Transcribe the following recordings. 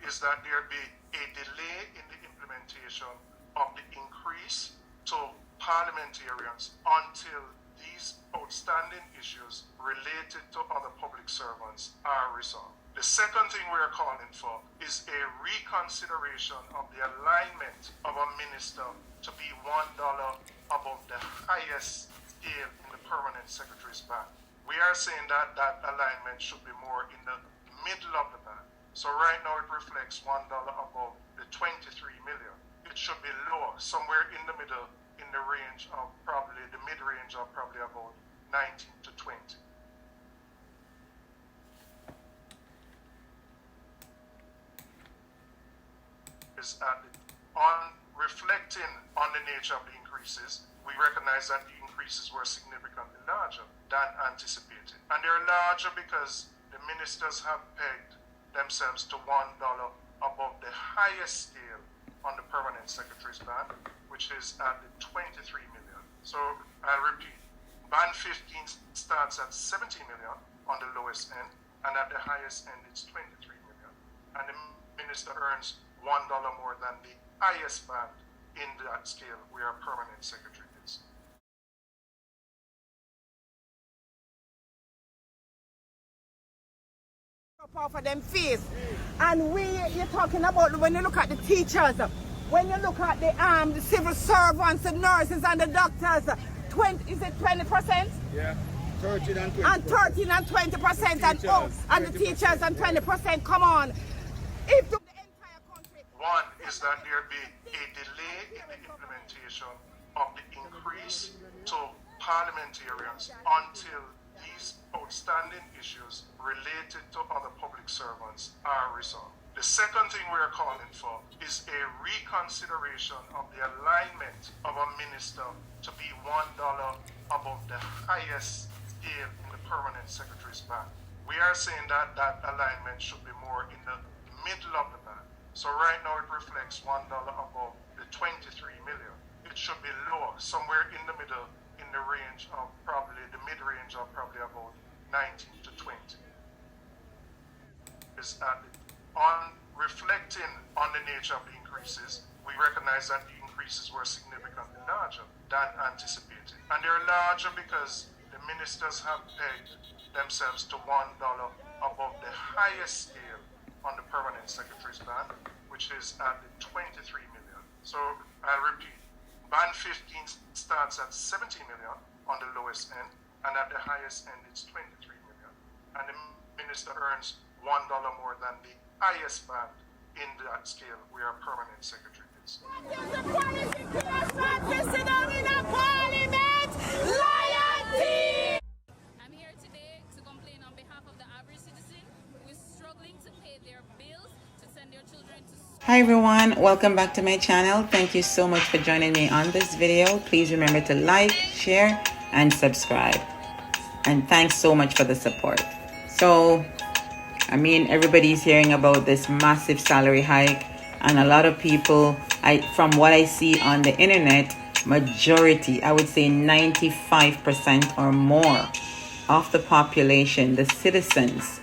is that there be a delay in the implementation of the increase to parliamentarians until these outstanding issues related to other public servants are resolved. The second thing we are calling for is a reconsideration of the alignment of a minister to be $1 above the highest scale in the permanent secretary's band. We are saying that that alignment should be more in the middle of the band. So right now it reflects $1 above the 23 million. It should be lower, somewhere in the middle, in the range of probably the mid-range of probably about 19 to 20. On reflecting on the nature of the increases, we recognize that the increases were significantly larger than anticipated. And they're larger because the ministers have pegged themselves to $1 above the highest scale on the permanent secretary's band, which is at the 23 million. So I'll repeat, band 15 starts at 70 million on the lowest end, and at the highest end it's 23 million. And the minister earns $1 more than the highest band in that scale where a permanent secretary is. Off of them face, and you're talking about when you look at the teachers, when you look at the civil servants, the nurses and the doctors, 20 is it 20%? Yeah, 13 and 20%. And 13 and 20%, and the teachers and 20%. Come on, if the entire country. One is that there be a delay in the implementation of the increase to parliamentarians until these outstanding issues related to other public servants are resolved. The second thing we are calling for is a reconsideration of the alignment of a minister to be $1 above the highest scale in the permanent secretary's band. We are saying that that alignment should be more in the middle of the band. So right now it reflects $1 above the 23 million. It should be lower, somewhere in the middle, in the range of probably the mid-range of probably about 19 to 20. On reflecting on the nature of the increases, we recognize that the increases were significantly larger than anticipated. And they're larger because the ministers have pegged themselves to $1 above the highest scale on the permanent secretary's band, which is at the 23 million. So I'll repeat, band 15 starts at 70 million on the lowest end, and at the highest end it's 23 million. And the minister earns $1 more than the highest band in that scale where a permanent secretary is. I'm here today to complain on behalf of the average citizen who is struggling to pay their bills, to send their children to school. Hi everyone, welcome back to my channel. Thank you so much for joining me on this video. Please remember to like, share, and subscribe. And thanks so much for the support. So, I mean, everybody's hearing about this massive salary hike, and a lot of people, from what I see on the internet, majority, I would say 95% or more of the population, the citizens,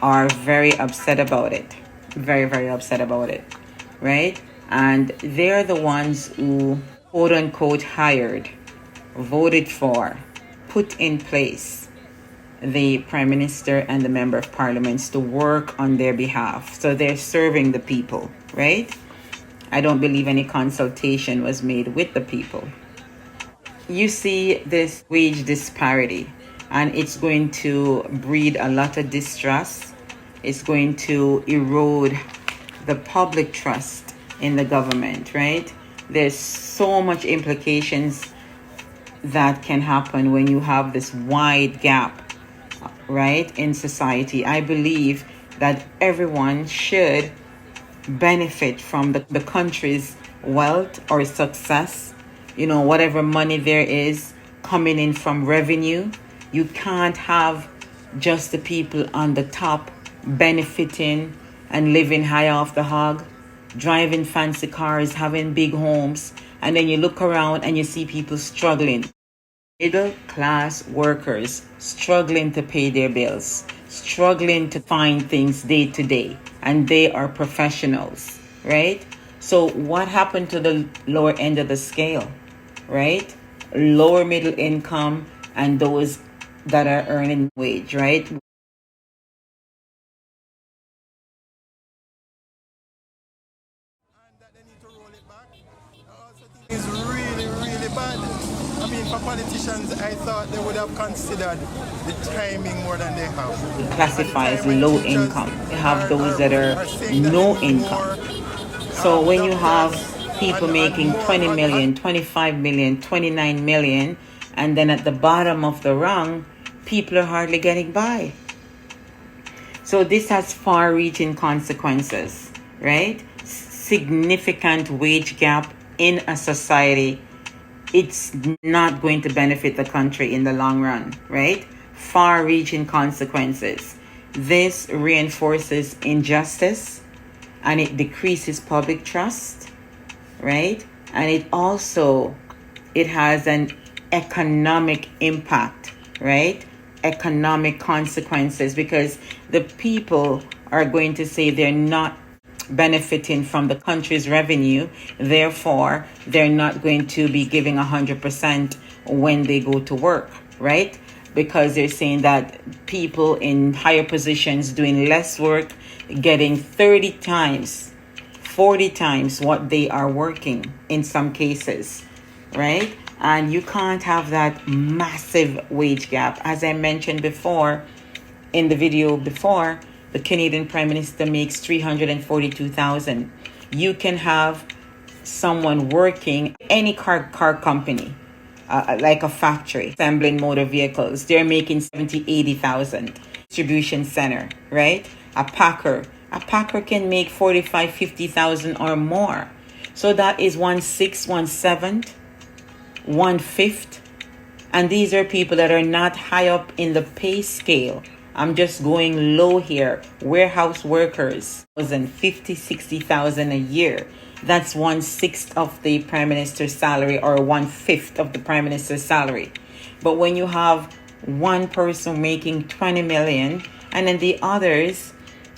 are very upset about it. Very, very upset about it, right? And they're the ones who, quote unquote, hired, voted for, put in place the Prime Minister and the Member of Parliaments to work on their behalf. So they're serving the people, right? I don't believe any consultation was made with the people. You see this wage disparity, and it's going to breed a lot of distrust. It's going to erode the public trust in the government, right? There's so much implications that can happen when you have this wide gap, right, in society. I believe that everyone should benefit from the country's wealth or success. You know, whatever money there is coming in from revenue. You can't have just the people on the top benefiting and living high off the hog, driving fancy cars, having big homes, and then you look around and you see people struggling. Middle class workers struggling to pay their bills, struggling to find things day to day, and they are professionals, right? So what happened to the lower end of the scale, right? Lower middle income and those that are earning wage, right? It's really, really bad. I mean, for politicians, I thought they would have considered the timing more than they have. Classify as low income. They have those that are no income. So when you have people making 20 million, 25 million, 29 million, and then at the bottom of the rung, people are hardly getting by. So this has far-reaching consequences, right? Significant wage gap in a society. It's not going to benefit the country in the long run, right? Far-reaching consequences. This reinforces injustice and it decreases public trust, right? And it has an economic impact, right? Economic consequences, because the people are going to say they're not benefiting from the country's revenue, therefore they're not going to be giving 100% when they go to work, right? Because they're saying that people in higher positions doing less work, getting 30 times, 40 times what they are working in some cases, right? And you can't have that massive wage gap. As I mentioned before, in the video before, the Canadian Prime Minister makes $342,000. You can have someone working any car company, like a factory, assembling motor vehicles. They're making $70,000-$80,000. Distribution center, right? A packer can make $45,000-$50,000 or more. So that is 1/6, 1/7, 1/5. And these are people that are not high up in the pay scale. I'm just going low here. Warehouse workers, $50,000-$60,000 a year. That's 1/6 of the Prime Minister's salary or 1/5 of the Prime Minister's salary. But when you have one person making 20 million and then the others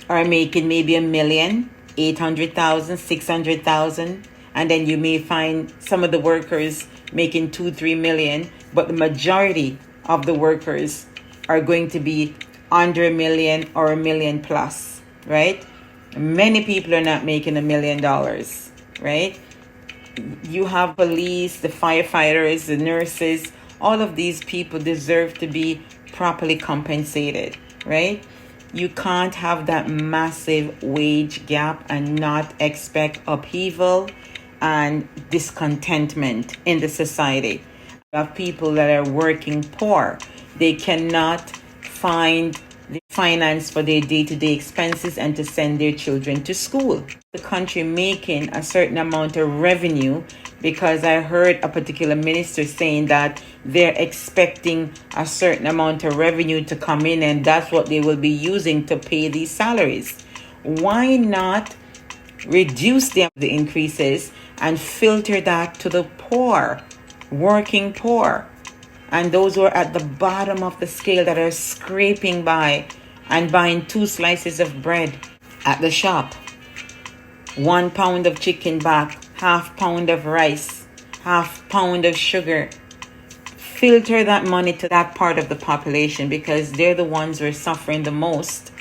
are making maybe $1 million, 800,000, 600,000, and then you may find some of the workers making 2-3 million, but the majority of the workers are going to be under $1 million or $1 million plus, right? Many people are not making $1 million, right? You have police, the firefighters, the nurses, all of these people deserve to be properly compensated, right? You can't have that massive wage gap and not expect upheaval and discontentment in the society. You have people that are working poor. They cannot find the finance for their day-to-day expenses and to send their children to school. The country making a certain amount of revenue, because I heard a particular minister saying that they're expecting a certain amount of revenue to come in and that's what they will be using to pay these salaries. Why not reduce the increases and filter that to the poor, working poor, and those who are at the bottom of the scale that are scraping by and buying 2 slices of bread at the shop, 1 pound of chicken back, half pound of rice, half pound of sugar. Filter that money to that part of the population because they're the ones who are suffering the most